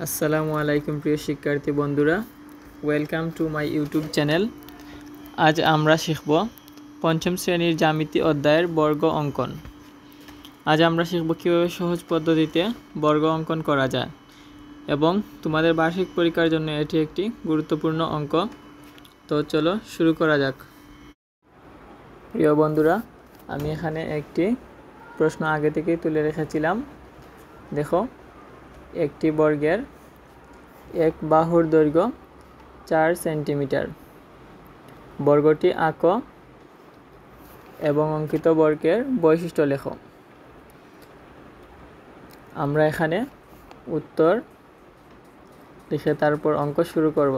আসসালামু আলাইকুম প্রিয় শিক্ষার্থী বন্ধুরা, welcome to my YouTube channel. আজ আমরা শিখব পঞ্চম শ্রেণীর জ্যামিতি অধ্যায়ের বর্গ অঙ্কন। আজ আমরা শিখব কীভাবে সহজ পদ্ধতিতে বর্গ অঙ্কন করা যায় এবং তোমাদের বার্ষিক পরীক্ষার জন্য এটি একটি গুরুত্বপূর্ণ অঙ্ক। তো চলো শুরু করা যাক। প্রিয় বন্ধুরা, আমি এখানে একটি প্রশ্ন আগে থেকেই তুলে রেখেছিলাম। দেখো, একটি বর্গের এক বাহুর দৈর্ঘ্য 4 সেন্টিমিটার। বর্গটি আঁকো এবং অঙ্কিত বর্গের বৈশিষ্ট্য লেখো। আমরা এখানে উত্তর লিখে তারপর অঙ্ক শুরু করব।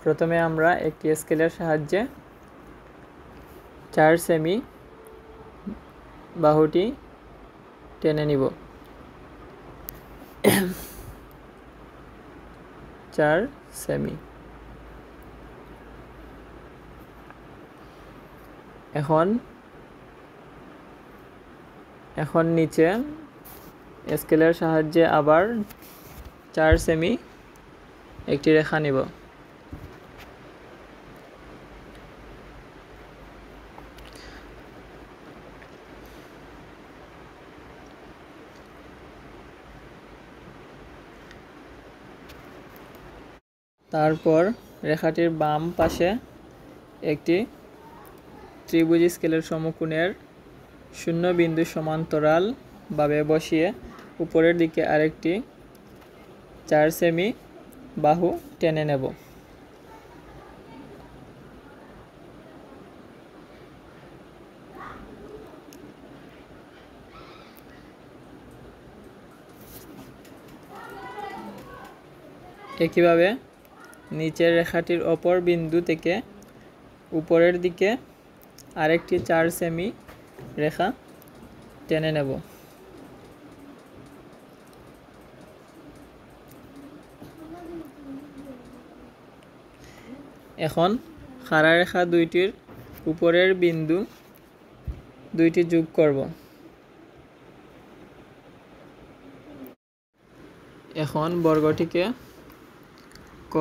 প্রথমে আমরা একটি স্কেলের সাহায্যে 4 সেমি বাহুটি টেনে নিব। 4 সেমি। এখন নিচে স্কেলের সাহায্যে আবার 4 সেমি একটি রেখা নিব। তারপর রেখাটির বাম পাশে একটি ত্রিভুজ স্কেলের সমকোণের শূন্য বিন্দু সমান্তরালভাবে বসিয়ে উপরের দিকে আরেকটি 4 সেমি বাহু টেনে নেব। একইভাবে নিচের রেখাটির অপর বিন্দু থেকে উপরের দিকে আরেকটি 4 সেমি রেখা টেনে নেব। এখন খাড়া রেখা দুইটির উপরের বিন্দু দুইটি যোগ করব। এখন বর্গটিকে ক,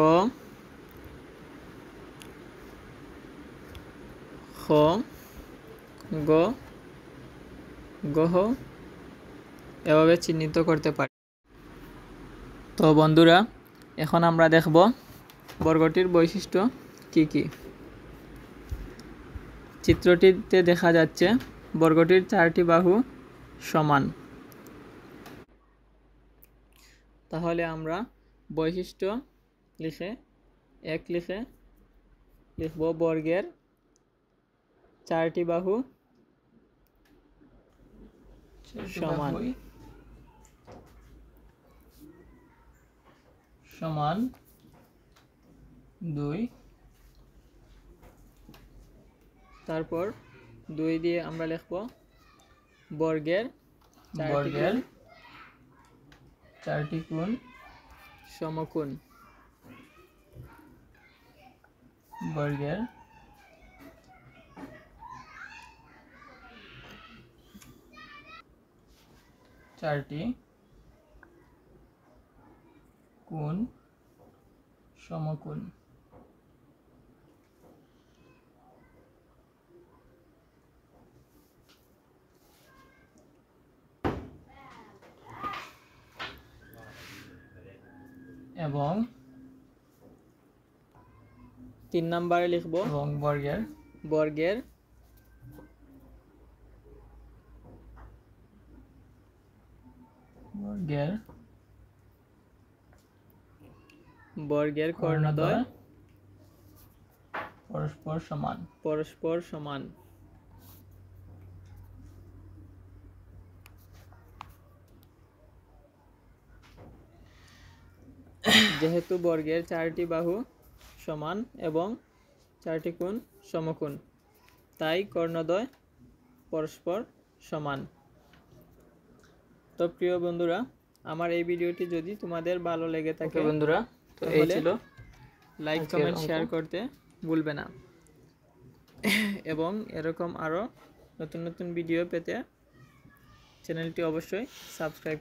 খ, গ, গহ এভাবে চিহ্নিত করতে পারি। তো বন্ধুরা, এখন আমরা দেখব বর্গটির বৈশিষ্ট্য কি কি। চিত্রটিতে দেখা যাচ্ছে বর্গটির 4টি বাহু সমান। তাহলে আমরা বৈশিষ্ট্য লিখে লিখব বর্গের 4টি বাহু সমান 2। তারপর 2 দিয়ে আমরা লিখব বর্গের 4টি কোণ সমকোণ। বর্গের 4টি কোণ সমকোণ। এবং 3 নম্বরে লিখব এবং বর্গের কর্ণদ্বয় পরস্পর সমান। যেহেতু বর্গের 4টি বাহু সমান এবং 4টি কোণ সমকোণ, তাই কর্ণদ্বয় পরস্পর সমান। তো প্রিয় বন্ধুরা, আমার এই ভিডিওটি যদি তোমাদের ভালো লেগে থাকে বন্ধুরা, তো এই ছিল, লাইক কমেন্ট শেয়ার করতে ভুলবে না। এবং এরকম আরও নতুন নতুন ভিডিও পেতে চ্যানেলটি অবশ্যই সাবস্ক্রাইব